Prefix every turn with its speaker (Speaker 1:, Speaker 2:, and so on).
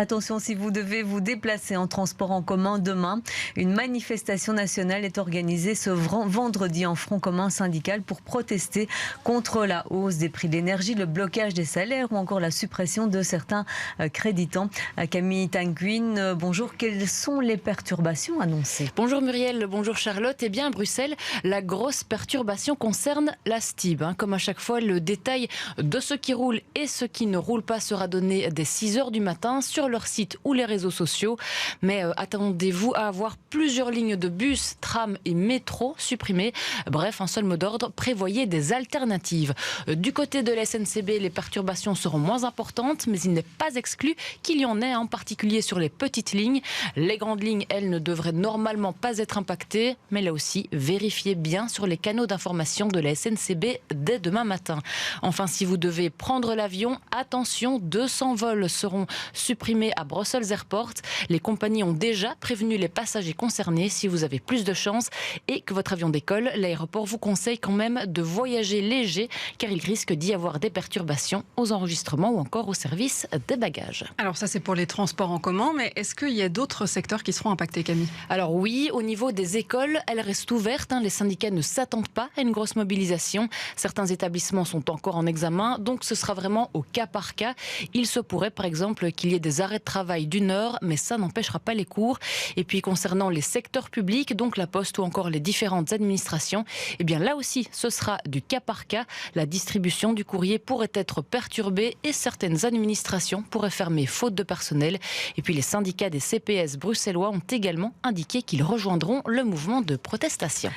Speaker 1: Attention, si vous devez vous déplacer en transport en commun demain, une manifestation nationale est organisée ce vendredi en Front commun syndical pour protester contre la hausse des prix de l'énergie, le blocage des salaires ou encore la suppression de certains créditants. Camille Tanguine, bonjour. Quelles sont les perturbations annoncées?
Speaker 2: Bonjour Muriel, bonjour Charlotte. Eh bien à Bruxelles, la grosse perturbation concerne la STIB. Comme à chaque fois, le détail de ce qui roule et ce qui ne roule pas sera donné dès 6h du matin sur leur site ou les réseaux sociaux. Mais attendez-vous à avoir plusieurs lignes de bus, tram et métro supprimées. Bref, un seul mot d'ordre, prévoyez des alternatives. Du côté de la SNCB, les perturbations seront moins importantes, mais il n'est pas exclu qu'il y en ait, en particulier sur les petites lignes. Les grandes lignes, elles, ne devraient normalement pas être impactées, mais là aussi, vérifiez bien sur les canaux d'information de la SNCB dès demain matin. Enfin, si vous devez prendre l'avion, attention, 200 vols seront supprimés à Brussels Airport. Les compagnies ont déjà prévenu les passagers concernés. Si vous avez plus de chance et que votre avion décolle, l'aéroport vous conseille quand même de voyager léger, car il risque d'y avoir des perturbations aux enregistrements ou encore au service des bagages.
Speaker 3: Alors ça, c'est pour les transports en commun, mais est-ce qu'il y a d'autres secteurs qui seront impactés, Camille?
Speaker 2: Alors oui, au niveau des écoles, elles restent ouvertes. Les syndicats ne s'attendent pas à une grosse mobilisation. Certains établissements sont encore en examen, donc ce sera vraiment au cas par cas. Il se pourrait par exemple qu'il y ait des arrêts de travail d'1 heure, mais ça n'empêchera pas les cours. Et puis concernant les secteurs publics, donc la Poste ou encore les différentes administrations, eh bien là aussi ce sera du cas par cas. La distribution du courrier pourrait être perturbée et certaines administrations pourraient fermer faute de personnel. Et puis les syndicats des CPS bruxellois ont également indiqué qu'ils rejoindront le mouvement de protestation.